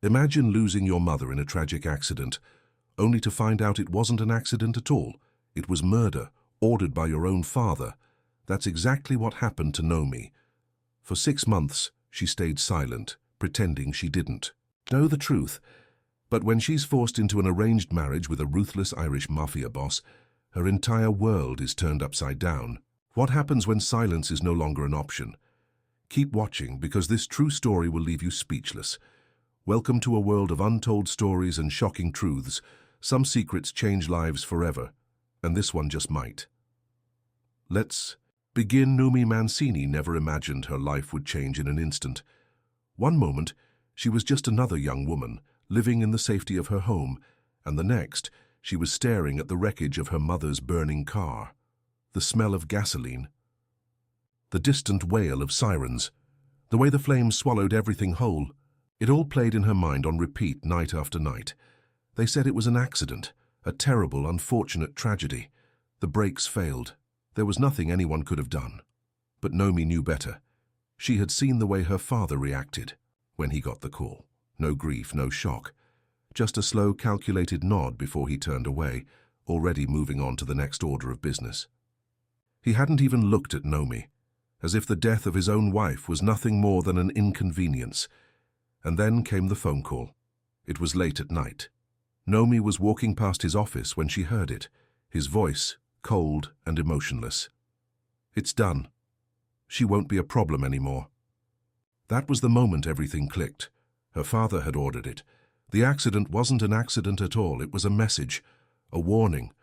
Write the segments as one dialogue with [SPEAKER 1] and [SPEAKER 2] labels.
[SPEAKER 1] Imagine losing your mother in a tragic accident, only to find out it wasn't an accident at all. It was murder, ordered by your own father. That's exactly what happened to Noemi. For 6 months, she stayed silent, pretending she didn't know the truth. But when she's forced into an arranged marriage with a ruthless Irish Mafia boss, her entire world is turned upside down. What happens when silence is no longer an option? Keep watching, because this true story will leave you speechless. Welcome to a world of untold stories and shocking truths. Some secrets change lives forever, and this one just might. Let's begin. Noemi Mancini never imagined her life would change in an instant. One moment, she was just another young woman, living in the safety of her home, and the next, she was staring at the wreckage of her mother's burning car. The smell of gasoline, the distant wail of sirens, the way the flames swallowed everything whole. It all played in her mind on repeat night after night. They said it was an accident, a terrible, unfortunate tragedy. The brakes failed. There was nothing anyone could have done. But Noemi knew better. She had seen the way her father reacted when he got the call. No grief, no shock. Just a slow, calculated nod before he turned away, already moving on to the next order of business. He hadn't even looked at Noemi, as if the death of his own wife was nothing more than an inconvenience. And then came the phone call. It was late at night. Noemi was walking past his office when she heard it, his voice cold and emotionless. It's done. She won't be a problem anymore. That was the moment everything clicked. Her father had ordered it. The accident wasn't an accident at all. It was a message, a warning,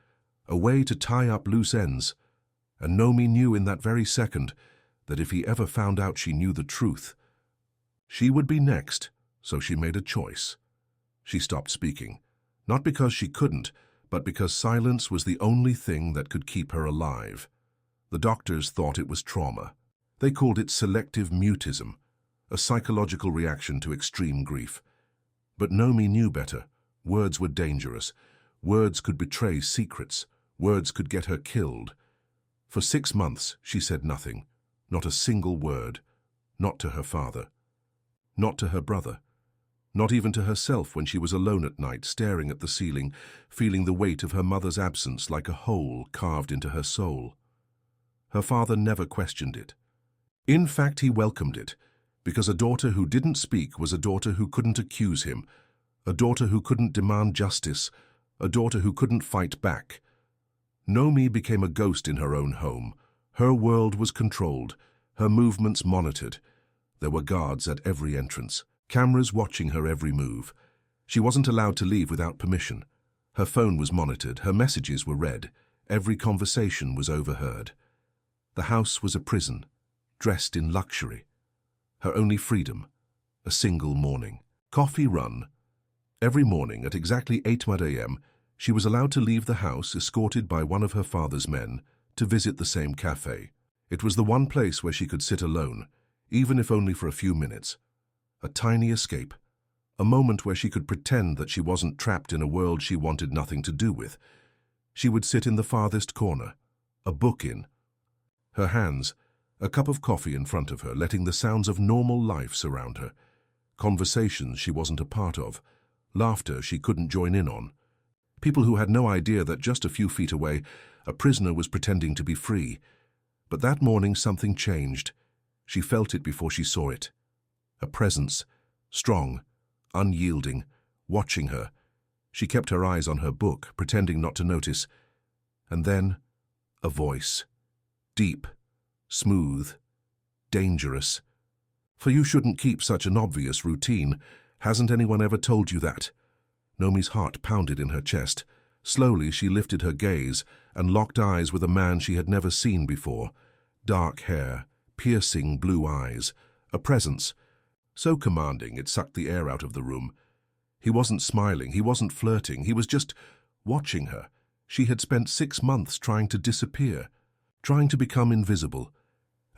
[SPEAKER 1] a way to tie up loose ends. And Noemi knew in that very second that if he ever found out she knew the truth, she would be next, so she made a choice. She stopped speaking, not because she couldn't, but because silence was the only thing that could keep her alive. The doctors thought it was trauma. They called it selective mutism, a psychological reaction to extreme grief. But Noemi knew better. Words were dangerous. Words could betray secrets. Words could get her killed. For 6 months, she said nothing, not a single word, not to her father. Not to her brother, not even to herself when she was alone at night, staring at the ceiling, feeling the weight of her mother's absence like a hole carved into her soul. Her father never questioned it. In fact, he welcomed it, because a daughter who didn't speak was a daughter who couldn't accuse him, a daughter who couldn't demand justice, a daughter who couldn't fight back. Noemi became a ghost in her own home. Her world was controlled, her movements monitored. There were guards at every entrance, cameras watching her every move. She wasn't allowed to leave without permission. Her phone was monitored, her messages were read, every conversation was overheard. The house was a prison, dressed in luxury. Her only freedom, a single morning. Coffee run. Every morning at exactly 8 a.m., she was allowed to leave the house escorted by one of her father's men to visit the same cafe. It was the one place where she could sit alone, even if only for a few minutes. A tiny escape, a moment where she could pretend that she wasn't trapped in a world she wanted nothing to do with. She would sit in the farthest corner, a book in her hands, a cup of coffee in front of her, letting the sounds of normal life surround her. Conversations she wasn't a part of, laughter she couldn't join in on. People who had no idea that just a few feet away, a prisoner was pretending to be free. But that morning something changed. She felt it before she saw it. A presence, strong, unyielding, watching her. She kept her eyes on her book, pretending not to notice. And then, a voice. Deep, smooth, dangerous. For you shouldn't keep such an obvious routine. Hasn't anyone ever told you that? Noemi's heart pounded in her chest. Slowly she lifted her gaze and locked eyes with a man she had never seen before. Dark hair, piercing blue eyes, a presence so commanding it sucked the air out of the room. He wasn't smiling, he wasn't flirting, he was just watching her. She had spent 6 months trying to disappear, trying to become invisible.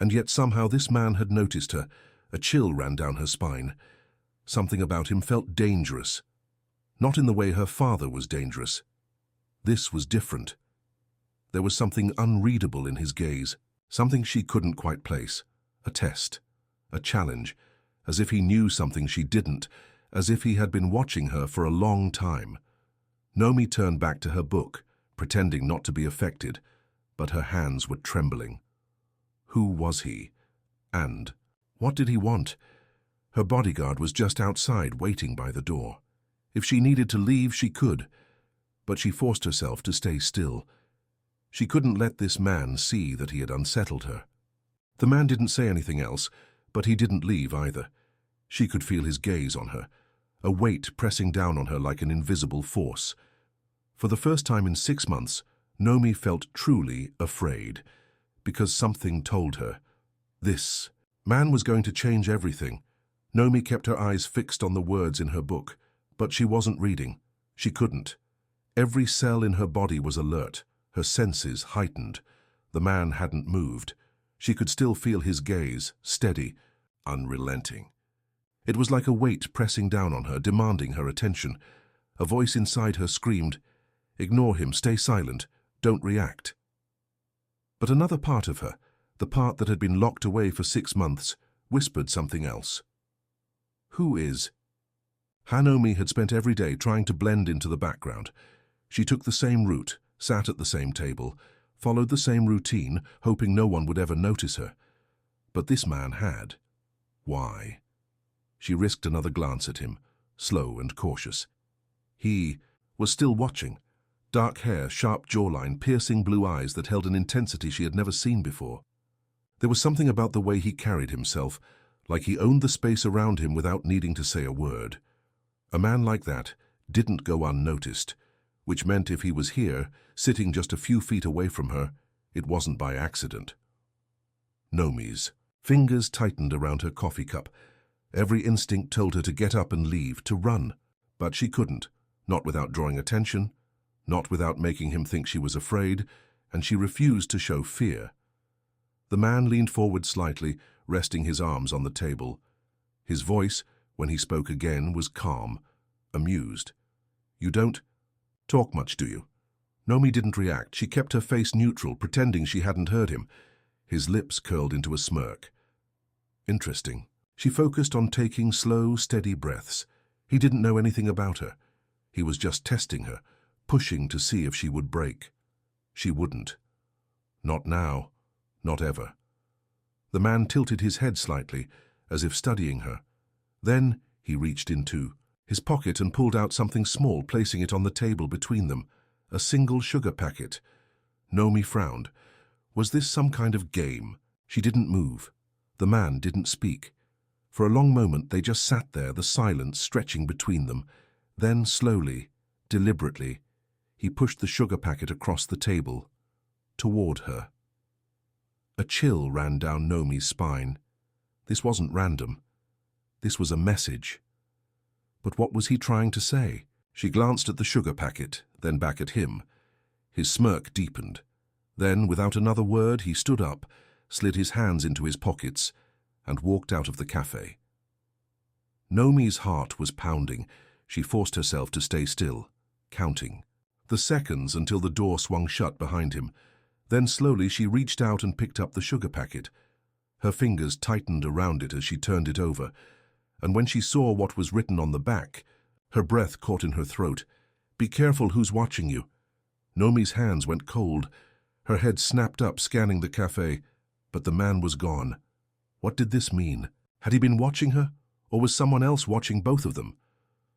[SPEAKER 1] And yet somehow this man had noticed her. A chill ran down her spine. Something about him felt dangerous. Not in the way her father was dangerous. This was different. There was something unreadable in his gaze, something she couldn't quite place. A test, a challenge, as if he knew something she didn't, as if he had been watching her for a long time. Noemi turned back to her book, pretending not to be affected, but her hands were trembling. Who was he? And what did he want? Her bodyguard was just outside, waiting by the door. If she needed to leave, she could, but she forced herself to stay still. She couldn't let this man see that he had unsettled her. The man didn't say anything else, but he didn't leave either. She could feel his gaze on her, a weight pressing down on her like an invisible force. For the first time in 6 months, Noemi felt truly afraid, because something told her. This man was going to change everything. Noemi kept her eyes fixed on the words in her book, but she wasn't reading. She couldn't. Every cell in her body was alert, her senses heightened. The man hadn't moved. She could still feel his gaze, steady, unrelenting. It was like a weight pressing down on her, demanding her attention. A voice inside her screamed, "Ignore him, stay silent, don't react." But another part of her, the part that had been locked away for 6 months, whispered something else. Who is? Noemi had spent every day trying to blend into the background. She took the same route, sat at the same table, followed the same routine, hoping no one would ever notice her. But this man had. Why? She risked another glance at him, slow and cautious. He was still watching. Dark hair, sharp jawline, piercing blue eyes that held an intensity she had never seen before. There was something about the way he carried himself, like he owned the space around him without needing to say a word. A man like that didn't go unnoticed, which meant if he was here, sitting just a few feet away from her, it wasn't by accident. Noemi's fingers tightened around her coffee cup. Every instinct told her to get up and leave, to run. But she couldn't, not without drawing attention, not without making him think she was afraid, and she refused to show fear. The man leaned forward slightly, resting his arms on the table. His voice, when he spoke again, was calm, amused. "You don't talk much, do you?" Noemi didn't react. She kept her face neutral, pretending she hadn't heard him. His lips curled into a smirk. Interesting. She focused on taking slow, steady breaths. He didn't know anything about her. He was just testing her, pushing to see if she would break. She wouldn't. Not now. Not ever. The man tilted his head slightly, as if studying her. Then he reached into his pocket and pulled out something small, placing it on the table between them. A single sugar packet. Noemi frowned. Was this some kind of game? She didn't move. The man didn't speak. For a long moment they just sat there, the silence stretching between them. Then slowly, deliberately, he pushed the sugar packet across the table, toward her. A chill ran down Noemi's spine. This wasn't random. This was a message. But what was he trying to say? She glanced at the sugar packet, then back at him. His smirk deepened. Then, without another word, he stood up, slid his hands into his pockets, and walked out of the cafe. Noemi's heart was pounding. She forced herself to stay still, counting the seconds until the door swung shut behind him. Then slowly she reached out and picked up the sugar packet. Her fingers tightened around it as she turned it over, and when she saw what was written on the back, her breath caught in her throat. "Be careful who's watching you." Noemi's hands went cold. Her head snapped up, scanning the cafe, but the man was gone. What did this mean? Had he been watching her, or was someone else watching both of them?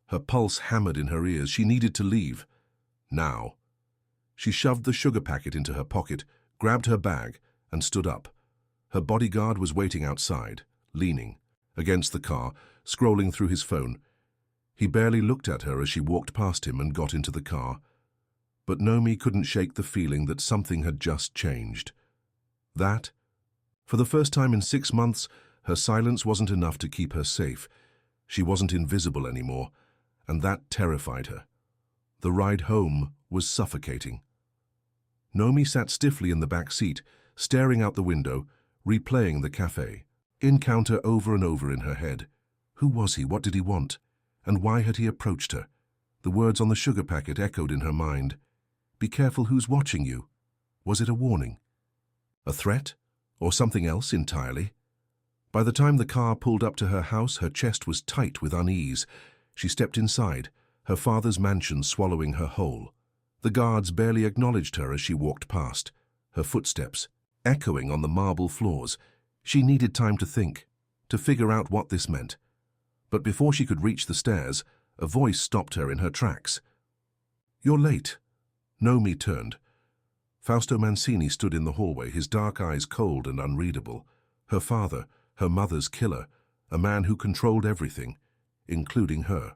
[SPEAKER 1] Her pulse hammered in her ears. She needed to leave. Now. She shoved the sugar packet into her pocket, grabbed her bag, and stood up. Her bodyguard was waiting outside, leaning against the car, scrolling through his phone. He barely looked at her as she walked past him and got into the car. But Noemi couldn't shake the feeling that something had just changed. That, for the first time in 6 months, her silence wasn't enough to keep her safe. She wasn't invisible anymore, and that terrified her. The ride home was suffocating. Noemi sat stiffly in the back seat, staring out the window, replaying the cafe encounter over and over in her head. Who was he? What did he want? And why had he approached her? The words on the sugar packet echoed in her mind. Be careful who's watching you. Was it a warning? A threat? Or something else entirely? By the time the car pulled up to her house, her chest was tight with unease. She stepped inside, her father's mansion swallowing her whole. The guards barely acknowledged her as she walked past, her footsteps echoing on the marble floors. She needed time to think, to figure out what this meant. But before she could reach the stairs, a voice stopped her in her tracks. "You're late." Noemi turned. Fausto Mancini stood in the hallway, his dark eyes cold and unreadable. Her father, her mother's killer, a man who controlled everything, including her.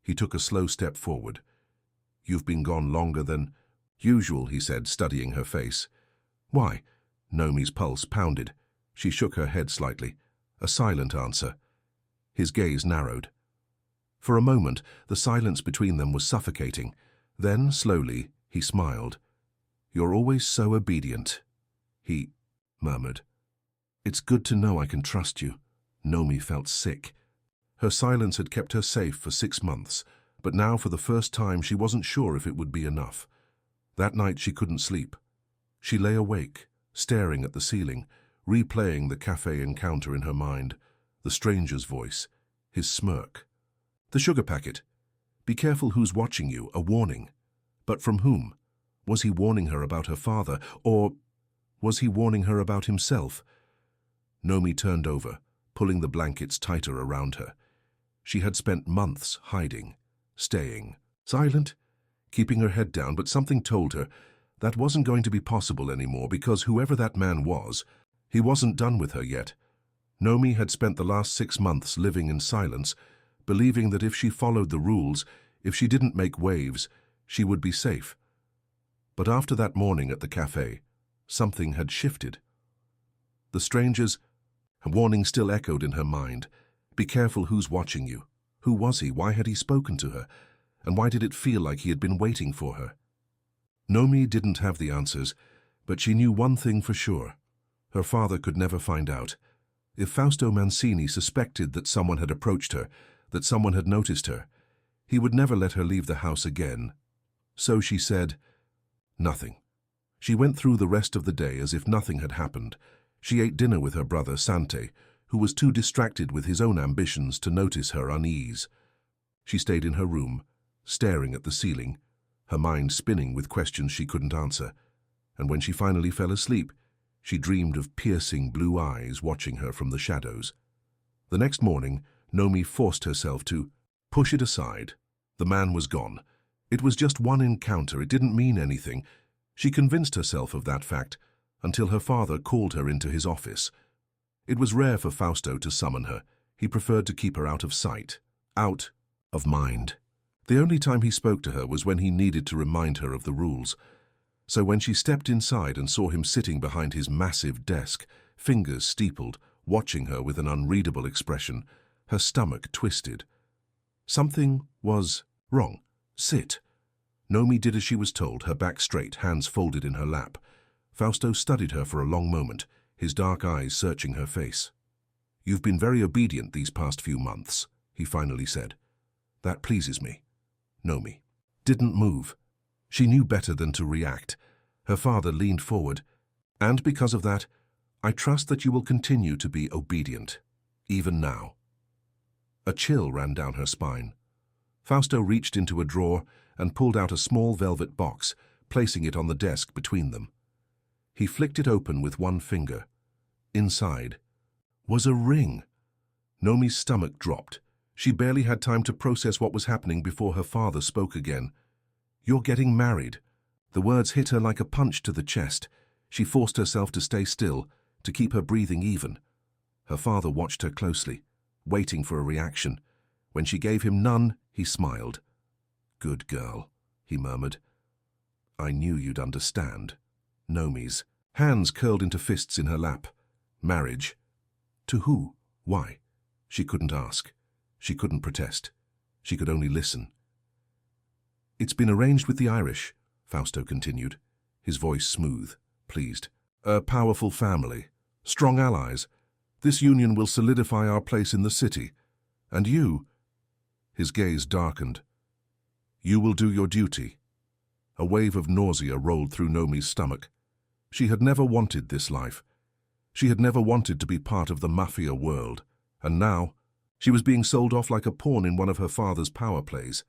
[SPEAKER 1] He took a slow step forward. "You've been gone longer than usual," he said, studying her face. "Why?" Noemi's pulse pounded. She shook her head slightly. A silent answer. His gaze narrowed. For a moment, the silence between them was suffocating. Then, slowly, he smiled. "You're always so obedient," he murmured. "It's good to know I can trust you." Noemi felt sick. Her silence had kept her safe for 6 months, but now for the first time she wasn't sure if it would be enough. That night she couldn't sleep. She lay awake, staring at the ceiling, replaying the cafe encounter in her mind, the stranger's voice, his smirk. The sugar packet. "Be careful who's watching you," a warning. But from whom? Was he warning her about her father, or was he warning her about himself? Noemi turned over, pulling the blankets tighter around her. She had spent months hiding, staying, silent, keeping her head down, but something told her that wasn't going to be possible anymore because whoever that man was, he wasn't done with her yet. Noemi had spent the last 6 months living in silence, believing that if she followed the rules, if she didn't make waves, she would be safe. But after that morning at the cafe, something had shifted. The stranger's warning still echoed in her mind. Be careful who's watching you. Who was he? Why had he spoken to her? And why did it feel like he had been waiting for her? Noemi didn't have the answers, but she knew one thing for sure. Her father could never find out. If Fausto Mancini suspected that someone had approached her, that someone had noticed her, he would never let her leave the house again. So she said nothing. She went through the rest of the day as if nothing had happened. She ate dinner with her brother Sante, who was too distracted with his own ambitions to notice her unease. She stayed in her room, staring at the ceiling, her mind spinning with questions she couldn't answer. And when she finally fell asleep, she dreamed of piercing blue eyes watching her from the shadows. The next morning, Noemi forced herself to push it aside. The man was gone. It was just one encounter. It didn't mean anything. She convinced herself of that fact until her father called her into his office. It was rare for Fausto to summon her. He preferred to keep her out of sight, out of mind. The only time he spoke to her was when he needed to remind her of the rules. So when she stepped inside and saw him sitting behind his massive desk, fingers steepled, watching her with an unreadable expression, her stomach twisted. Something was wrong. Sit. Noemi did as she was told, her back straight, hands folded in her lap. Fausto studied her for a long moment, his dark eyes searching her face. "You've been very obedient these past few months," he finally said. "That pleases me." Noemi didn't move. She knew better than to react. Her father leaned forward. "And because of that, I trust that you will continue to be obedient, even now." A chill ran down her spine. Fausto reached into a drawer and pulled out a small velvet box, placing it on the desk between them. He flicked it open with one finger. Inside was a ring. Noemi's stomach dropped. She barely had time to process what was happening before her father spoke again. "You're getting married." The words hit her like a punch to the chest. She forced herself to stay still, to keep her breathing even. Her father watched her closely, waiting for a reaction. When she gave him none, he smiled. "Good girl," he murmured. "I knew you'd understand." Noemi's hands curled into fists in her lap. Marriage. To who? Why? She couldn't ask. She couldn't protest. She could only listen. "It's been arranged with the Irish," Fausto continued, his voice smooth, pleased. "A powerful family, strong allies. This union will solidify our place in the city. And you," his gaze darkened, "you will do your duty." A wave of nausea rolled through Noemi's stomach. She had never wanted this life. She had never wanted to be part of the Mafia world. And now, She was being sold off like a pawn in one of her father's power plays.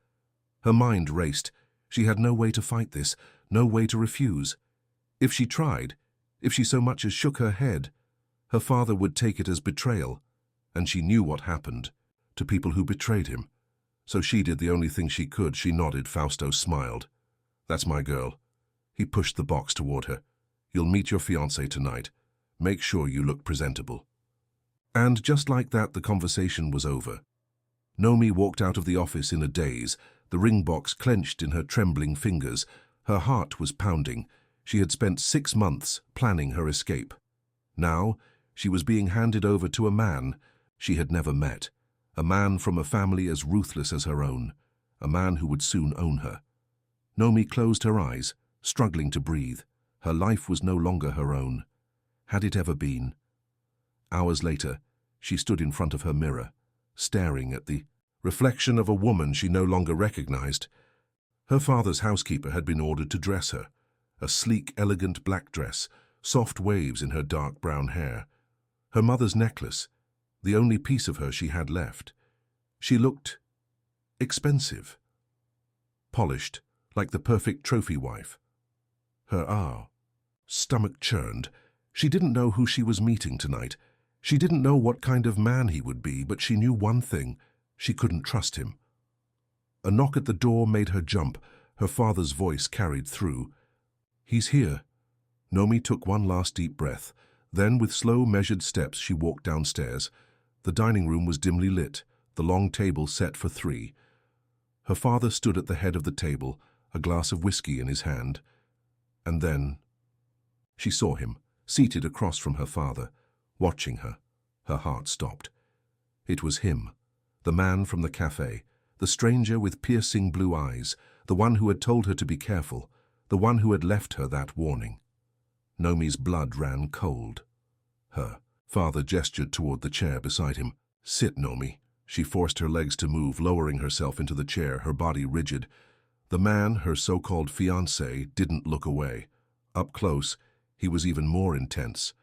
[SPEAKER 1] Her mind raced. She had no way to fight this, no way to refuse. If she tried, if she so much as shook her head, her father would take it as betrayal, and she knew what happened to people who betrayed him. So she did the only thing she could. She nodded. Fausto smiled. "That's my girl." He pushed the box toward her. "You'll meet your fiancé tonight. Make sure you look presentable." And just like that, the conversation was over. Noemi walked out of the office in a daze, the ring box clenched in her trembling fingers. Her heart was pounding. She had spent 6 months planning her escape. Now, she was being handed over to a man she had never met, a man from a family as ruthless as her own, a man who would soon own her. Noemi closed her eyes, struggling to breathe. Her life was no longer her own. Had it ever been? Hours later, she stood in front of her mirror, staring at the reflection of a woman she no longer recognized. Her father's housekeeper had been ordered to dress her, a sleek, elegant black dress, soft waves in her dark brown hair. Her mother's necklace, the only piece of her she had left. She looked expensive, polished, like the perfect trophy wife. Her stomach churned. She didn't know who she was meeting tonight. She didn't know what kind of man he would be, but she knew one thing: she couldn't trust him. A knock at the door made her jump. Her father's voice carried through. "He's here." Noemi took one last deep breath. Then, with slow, measured steps, she walked downstairs. The dining room was dimly lit, the long table set for 3. Her father stood at the head of the table, a glass of whiskey in his hand. And then she saw him, seated across from her father, watching her. Her heart stopped. It was him, the man from the cafe, the stranger with piercing blue eyes, the one who had told her to be careful, the one who had left her that warning. Noemi's blood ran cold. Her father gestured toward the chair beside him. "Sit, Noemi." She forced her legs to move, lowering herself into the chair, her body rigid. The man, her so-called fiancé, didn't look away. Up close, he was even more intense,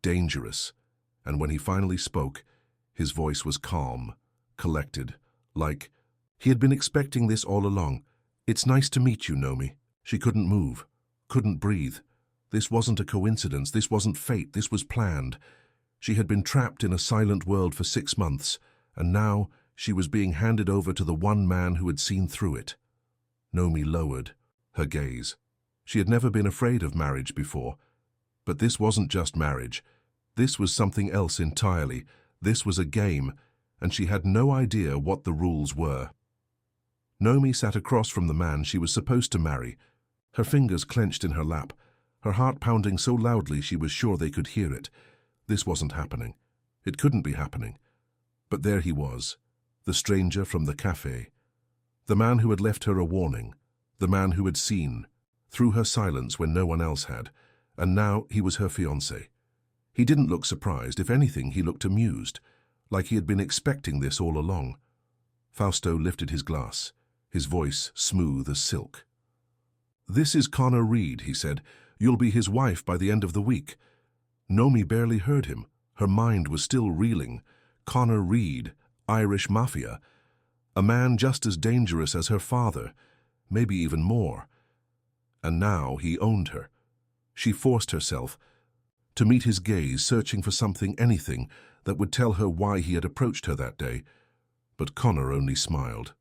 [SPEAKER 1] dangerous, and when he finally spoke, his voice was calm, collected, like he had been expecting this all along. "It's nice to meet you, Noemi." She couldn't move, couldn't breathe. This wasn't a coincidence, this wasn't fate, this was planned. She had been trapped in a silent world for 6 months, and now she was being handed over to the one man who had seen through it. Noemi lowered her gaze. She had never been afraid of marriage before, but this wasn't just marriage. This was something else entirely. This was a game, and she had no idea what the rules were. Noemi sat across from the man she was supposed to marry, her fingers clenched in her lap, her heart pounding so loudly she was sure they could hear it. This wasn't happening. It couldn't be happening. But there he was, the stranger from the cafe, the man who had left her a warning, the man who had seen through her silence when no one else had, and now he was her fiancé. He didn't look surprised. If anything, he looked amused, like he had been expecting this all along. Fausto lifted his glass, his voice smooth as silk. "This is Connor Reid," he said. "You'll be his wife by the end of the week." Noemi barely heard him. Her mind was still reeling. Connor Reid, Irish Mafia. A man just as dangerous as her father, maybe even more. And now he owned her. She forced herself to meet his gaze, searching for something, anything, that would tell her why he had approached her that day. But Connor only smiled.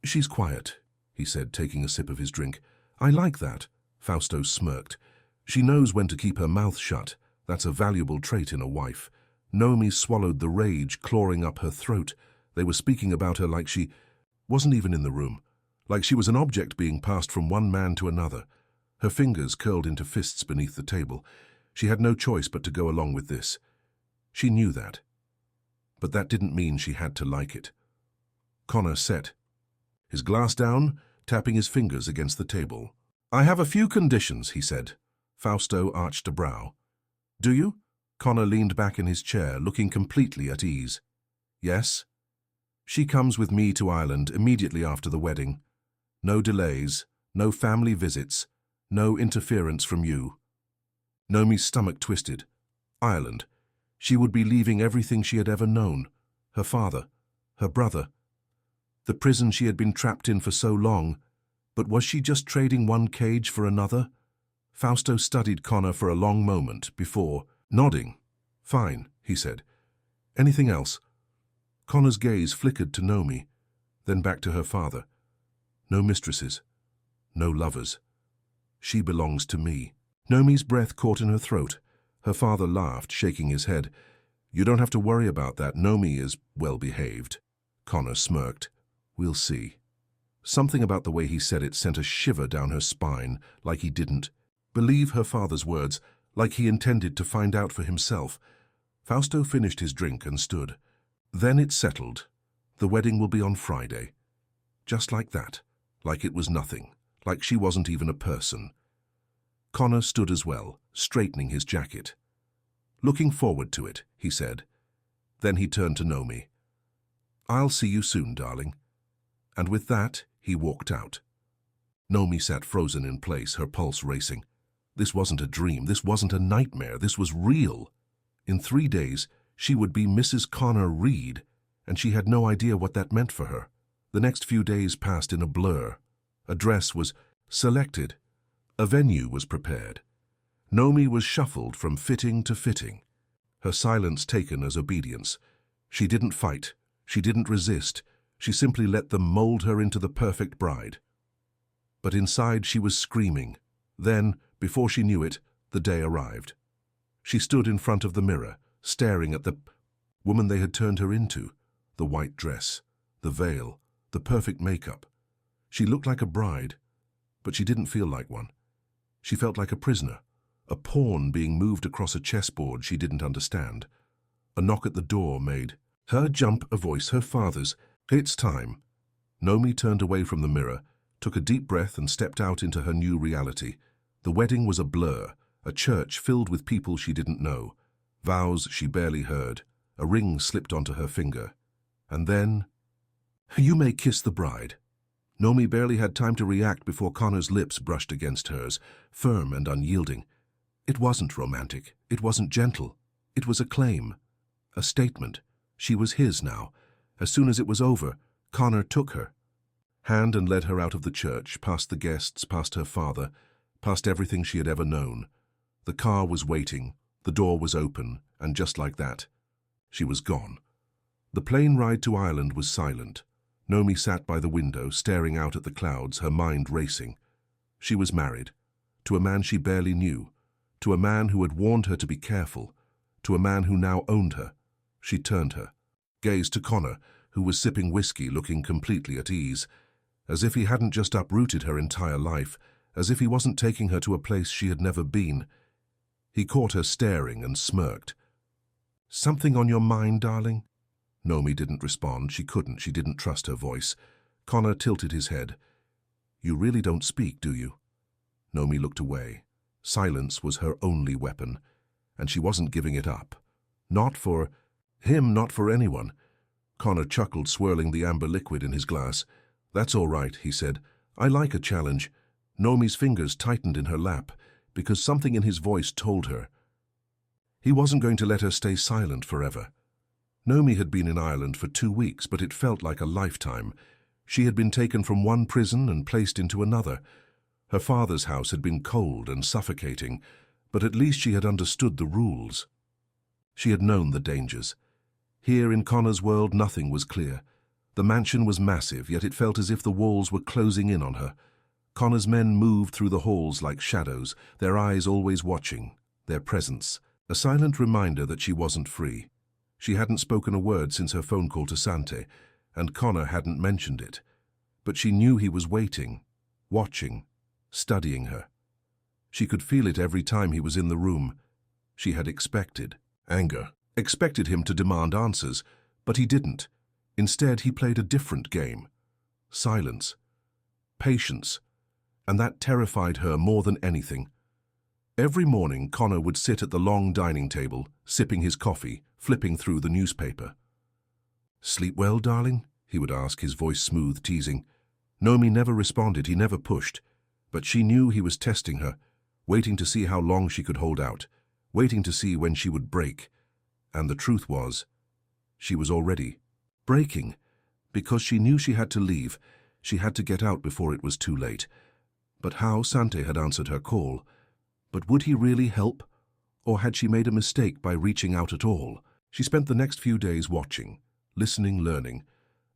[SPEAKER 1] "She's quiet," he said, taking a sip of his drink. "I like that." Fausto smirked. "She knows when to keep her mouth shut. That's a valuable trait in a wife." Noemi swallowed the rage clawing up her throat. They were speaking about her like she wasn't even in the room, like she was an object being passed from one man to another. Her fingers curled into fists beneath the table. She had no choice but to go along with this. She knew that. But that didn't mean she had to like it. Connor set his glass down, tapping his fingers against the table. "I have a few conditions," he said. Fausto arched a brow. "Do you?" Connor leaned back in his chair, looking completely at ease. "Yes. She comes with me to Ireland immediately after the wedding. No delays, no family visits, no interference from you." Noemi's stomach twisted. Ireland. She would be leaving everything she had ever known. Her father, Her brother. The prison she had been trapped in for so long. But was she just trading one cage for another? Fausto studied Connor for a long moment before, nodding. "Fine," he said. "Anything else?" Connor's gaze flickered to Noemi, then back to her father. "No mistresses. No lovers. She belongs to me." Noemi's breath caught in her throat. Her father laughed, shaking his head. "You don't have to worry about that. Noemi is well-behaved." Connor smirked. "We'll see." Something about the way he said it sent a shiver down her spine, like he didn't believe her father's words, like he intended to find out for himself. Fausto finished his drink and stood. "Then it's settled. The wedding will be on Friday." Just like that, like it was nothing, like she wasn't even a person. Connor stood as well, straightening his jacket. "Looking forward to it," he said. Then he turned to Noemi. "I'll see you soon, darling." And with that, he walked out. Noemi sat frozen in place, her pulse racing. This wasn't a dream, this wasn't a nightmare, this was real. In 3 days, she would be Mrs. Connor Reid, and she had no idea what that meant for her. The next few days passed in a blur. A dress was selected. A venue was prepared. Noemi was shuffled from fitting to fitting. Her silence taken as obedience. She didn't fight. She didn't resist. She simply let them mold her into the perfect bride. But inside she was screaming. Then, before she knew it, the day arrived. She stood in front of the mirror, staring at the woman they had turned her into. The white dress, the veil, the perfect makeup. She looked like a bride, but she didn't feel like one. She felt like a prisoner, a pawn being moved across a chessboard she didn't understand. A knock at the door made her jump, a voice, her father's. "It's time." Noemi turned away from the mirror, took a deep breath and stepped out into her new reality. The wedding was a blur, a church filled with people she didn't know, vows she barely heard. A ring slipped onto her finger. And then, "You may kiss the bride." Noemi barely had time to react before Connor's lips brushed against hers, firm and unyielding. It wasn't romantic. It wasn't gentle. It was a claim, a statement. She was his now. As soon as it was over, Connor took her hand and led her out of the church, past the guests, past her father, past everything she had ever known. The car was waiting, the door was open, and just like that, she was gone. The plane ride to Ireland was silent. Noemi sat by the window, staring out at the clouds, her mind racing. She was married, to a man she barely knew, to a man who had warned her to be careful, to a man who now owned her. She turned her gaze to Connor, who was sipping whiskey, looking completely at ease, as if he hadn't just uprooted her entire life, as if he wasn't taking her to a place she had never been. He caught her staring and smirked. "Something on your mind, darling?" Noemi didn't respond. She couldn't. She didn't trust her voice. Connor tilted his head. "You really don't speak, do you?" Noemi looked away. Silence was her only weapon, and she wasn't giving it up. Not for him, not for anyone. Connor chuckled, swirling the amber liquid in his glass. "That's all right," he said. "I like a challenge." Noemi's fingers tightened in her lap, because something in his voice told her he wasn't going to let her stay silent forever. Noemi had been in Ireland for 2 weeks, but it felt like a lifetime. She had been taken from one prison and placed into another. Her father's house had been cold and suffocating, but at least she had understood the rules. She had known the dangers. Here in Connor's world, nothing was clear. The mansion was massive, yet it felt as if the walls were closing in on her. Connor's men moved through the halls like shadows, their eyes always watching, their presence, a silent reminder that she wasn't free. She hadn't spoken a word since her phone call to Sante, and Connor hadn't mentioned it. But she knew he was waiting, watching, studying her. She could feel it every time he was in the room. She had expected anger, expected him to demand answers, but he didn't. Instead, he played a different game. Silence, patience, and that terrified her more than anything. Every morning, Connor would sit at the long dining table, sipping his coffee, flipping through the newspaper. "Sleep well, darling?" he would ask, his voice smooth, teasing. Noemi never responded, he never pushed, but she knew he was testing her, waiting to see how long she could hold out, waiting to see when she would break. And the truth was, she was already breaking. Because she knew she had to leave, she had to get out before it was too late. But how Sante had answered her call. But would he really help? Or had she made a mistake by reaching out at all? She spent the next few days watching, listening, learning.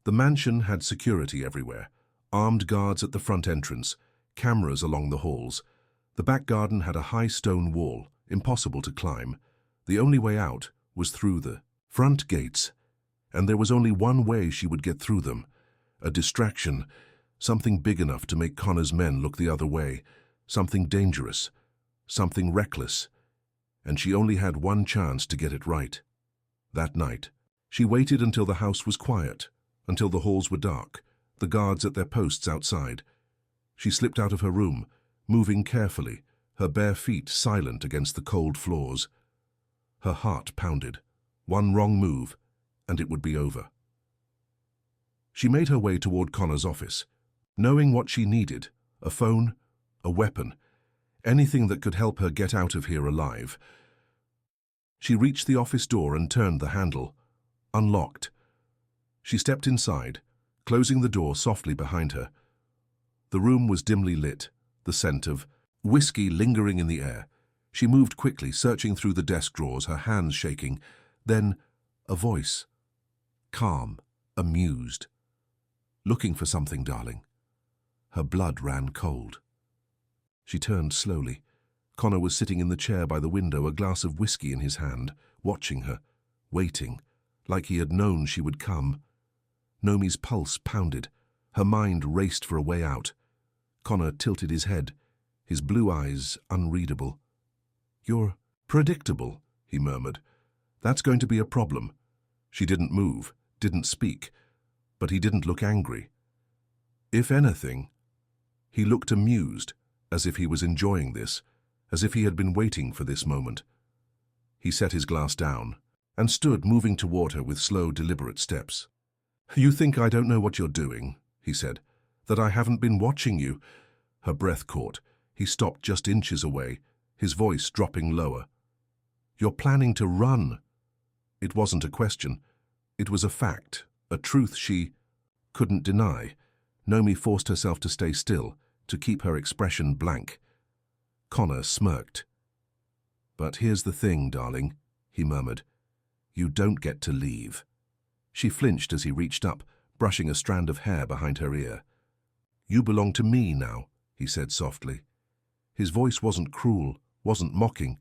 [SPEAKER 1] The mansion had security everywhere. Armed guards at the front entrance, cameras along the halls. The back garden had a high stone wall, impossible to climb. The only way out was through the front gates. And there was only one way she would get through them. A distraction, something big enough to make Connor's men look the other way. Something dangerous, something reckless. And she only had one chance to get it right. That night, she waited until the house was quiet, until the halls were dark, the guards at their posts outside. She slipped out of her room, moving carefully, her bare feet silent against the cold floors. Her heart pounded. One wrong move, and it would be over. She made her way toward Connor's office, knowing what she needed: a phone, a weapon, anything that could help her get out of here alive. She reached the office door and turned the handle. Unlocked. She stepped inside, closing the door softly behind her. The room was dimly lit, the scent of whiskey lingering in the air. She moved quickly, searching through the desk drawers, her hands shaking. Then, a voice. Calm, amused. Looking for something, darling. Her blood ran cold. She turned slowly. Connor was sitting in the chair by the window, a glass of whiskey in his hand, watching her, waiting, like he had known she would come. Noemi's pulse pounded. Her mind raced for a way out. Connor tilted his head, his blue eyes unreadable. "You're predictable," he murmured. "That's going to be a problem." She didn't move, didn't speak, but he didn't look angry. If anything, he looked amused, as if he was enjoying this, as if he had been waiting for this moment. He set his glass down and stood moving toward her with slow, deliberate steps. "You think I don't know what you're doing," he said, "that I haven't been watching you." Her breath caught. He stopped just inches away, his voice dropping lower. "You're planning to run." It wasn't a question. It was a fact, a truth she couldn't deny. Noemi forced herself to stay still, to keep her expression blank. Connor smirked. "But here's the thing, darling," he murmured. "You don't get to leave." She flinched as he reached up, brushing a strand of hair behind her ear. "You belong to me now," he said softly. His voice wasn't cruel, wasn't mocking.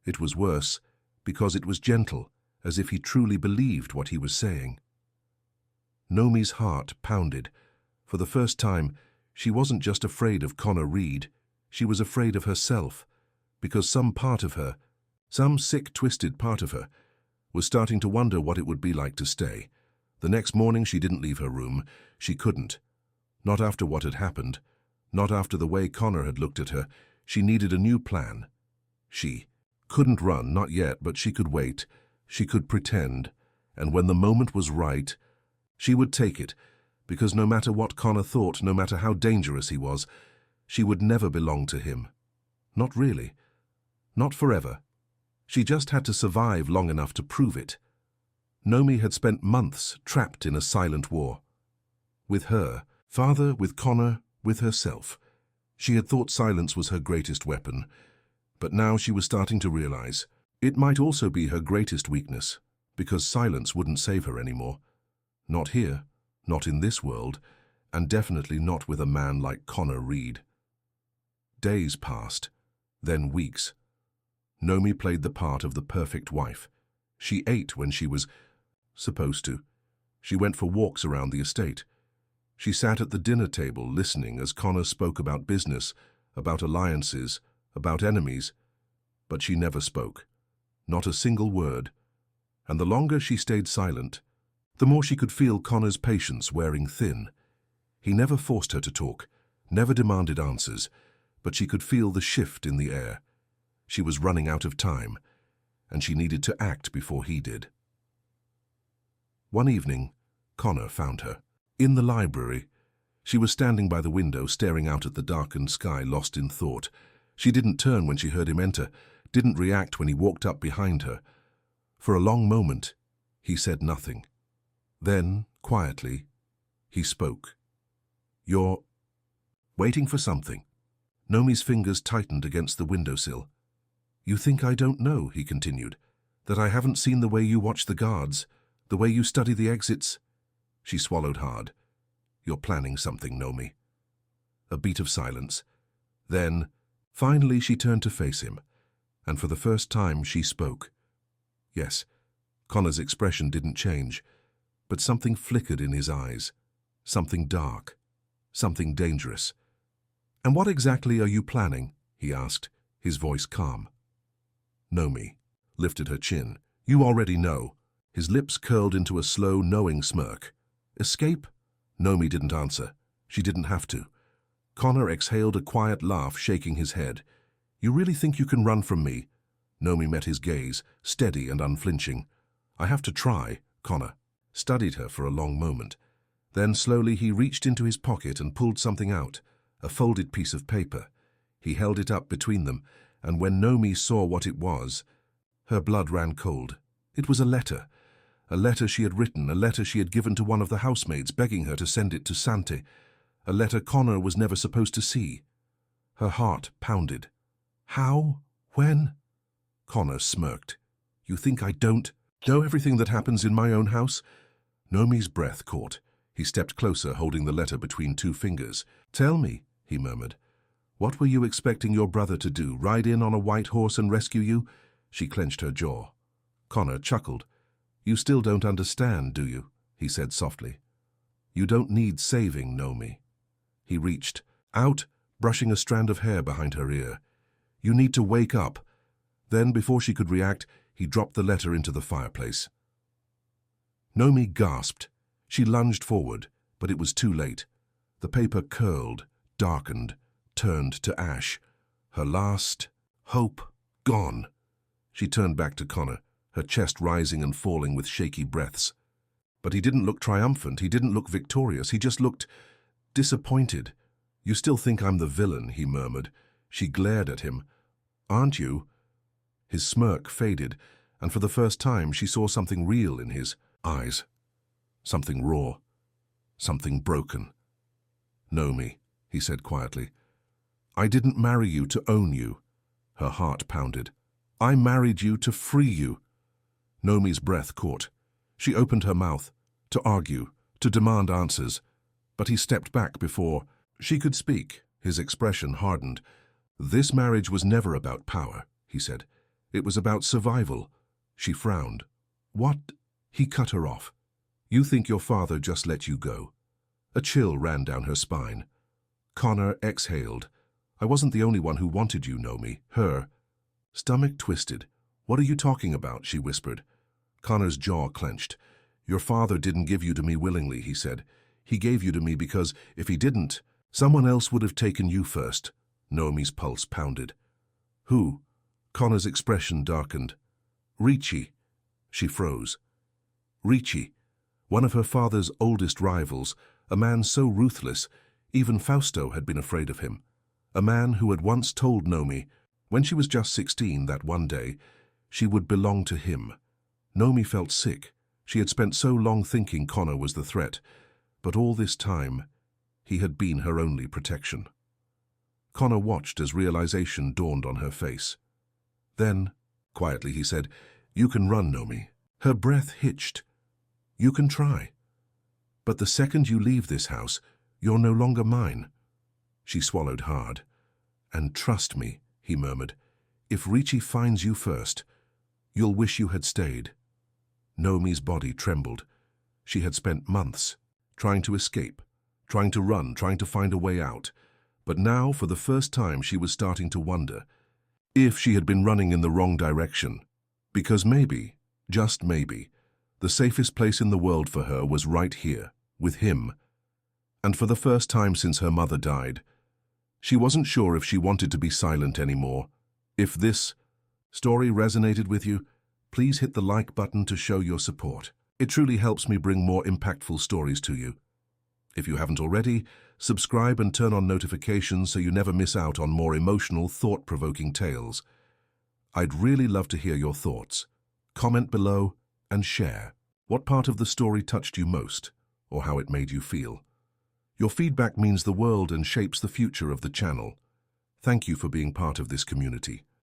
[SPEAKER 1] It was worse, because it was gentle, as if he truly believed what he was saying. Noemi's heart pounded. For the first time, she wasn't just afraid of Connor Reid, she was afraid of herself, because some part of her, some sick, twisted part of her, was starting to wonder what it would be like to stay. The next morning she didn't leave her room. She couldn't. Not after what had happened. Not after the way Connor had looked at her. She needed a new plan. She couldn't run, not yet, but she could wait. She could pretend. And when the moment was right, she would take it, because no matter what Connor thought, no matter how dangerous he was, she would never belong to him. Not really. Not forever. She just had to survive long enough to prove it. Noemi had spent months trapped in a silent war. With her father, with Connor, with herself. She had thought silence was her greatest weapon, but now she was starting to realize it might also be her greatest weakness, because silence wouldn't save her anymore. Not here, not in this world, and definitely not with a man like Connor Reid. Days passed, then weeks. Noemi played the part of the perfect wife. She ate when she was supposed to. She went for walks around the estate. She sat at the dinner table listening as Connor spoke about business, about alliances, about enemies. But she never spoke. Not a single word. And the longer she stayed silent, the more she could feel Connor's patience wearing thin. He never forced her to talk, never demanded answers, but she could feel the shift in the air. She was running out of time, and she needed to act before he did. One evening, Connor found her. In the library. She was standing by the window, staring out at the darkened sky, lost in thought. She didn't turn when she heard him enter, didn't react when he walked up behind her. For a long moment, he said nothing. Then, Quietly, he spoke. "You're waiting for something." Noemi's fingers tightened against the windowsill. "You think I don't know," he continued, "that I haven't seen the way you watch the guards, the way you study the exits?" She swallowed hard. "You're planning something, Noemi." A beat of silence. Then, finally, she turned to face him, and for the first time she spoke. Yes, Connor's expression didn't change, but something flickered in his eyes. Something dark. Something dangerous. "And what exactly are you planning?" he asked, his voice calm. Noemi lifted her chin. "You already know." His lips curled into a slow, knowing smirk. "Escape?" Noemi didn't answer. She didn't have to. Connor exhaled a quiet laugh, shaking his head. "You really think you can run from me?" Noemi met his gaze, steady and unflinching. "I have to try." Connor studied her for a long moment. Then slowly he reached into his pocket and pulled something out, a folded piece of paper. He held it up between them, and when Noemi saw what it was, her blood ran cold. It was a letter she had written, a letter she had given to one of the housemaids, begging her to send it to Santi, a letter Connor was never supposed to see. Her heart pounded. "How? When?" Connor smirked. "You think I don't know everything that happens in my own house?" Noemi's breath caught. He stepped closer, holding the letter between two fingers. "Tell me," he murmured. "What were you expecting your brother to do, ride in on a white horse and rescue you?" She clenched her jaw. Connor chuckled. "You still don't understand, do you?" he said softly. "You don't need saving, Noemi." He reached out, brushing a strand of hair behind her ear. "You need to wake up." Then, before she could react, he dropped the letter into the fireplace. Noemi gasped. She lunged forward, but it was too late. The paper curled, darkened, turned to ash. Her last hope gone. She turned back to Connor, her chest rising and falling with shaky breaths. But he didn't look triumphant, he didn't look victorious, he just looked disappointed. "You still think I'm the villain," he murmured. She glared at him. "Aren't you?" His smirk faded, and for the first time she saw something real in his eyes. Something raw. Something broken. "Noemi," he said quietly, "I didn't marry you to own you." Her heart pounded. "I married you to free you." Noemi's breath caught. She opened her mouth, to argue, to demand answers, but he stepped back before she could speak. His expression hardened. "This marriage was never about power," he said. "It was about survival." She frowned. "What?" He cut her off. "You think your father just let you go?" A chill ran down her spine. Connor exhaled. "I wasn't the only one who wanted you, Noemi. Her stomach twisted. "What are you talking about?" she whispered. Connor's jaw clenched. "Your father didn't give you to me willingly," he said. "He gave you to me because, if he didn't, someone else would have taken you first." Noemi's pulse pounded. "Who?" Connor's expression darkened. "Ricci." She froze. Ricci, one of her father's oldest rivals, a man so ruthless, even Fausto had been afraid of him. A man who had once told Noemi, when she was just 16 that one day, she would belong to him. Noemi felt sick. She had spent so long thinking Connor was the threat, but all this time, he had been her only protection. Connor watched as realization dawned on her face. Then, quietly he said, "You can run, Noemi." Her breath hitched. "You can try. But the second you leave this house, you're no longer mine." She swallowed hard. "And trust me," he murmured, "if Ricci finds you first, you'll wish you had stayed." Noemi's body trembled. She had spent months trying to escape, trying to run, trying to find a way out. But now, for the first time, she was starting to wonder if she had been running in the wrong direction. Because maybe, just maybe, the safest place in the world for her was right here, with him. And for the first time since her mother died, she wasn't sure if she wanted to be silent anymore. If this story resonated with you, please hit the like button to show your support. It truly helps me bring more impactful stories to you. If you haven't already, subscribe and turn on notifications so you never miss out on more emotional, thought-provoking tales. I'd really love to hear your thoughts. Comment below and share. What part of the story touched you most? or how it made you feel. Your feedback means the world and shapes the future of the channel. Thank you for being part of this community.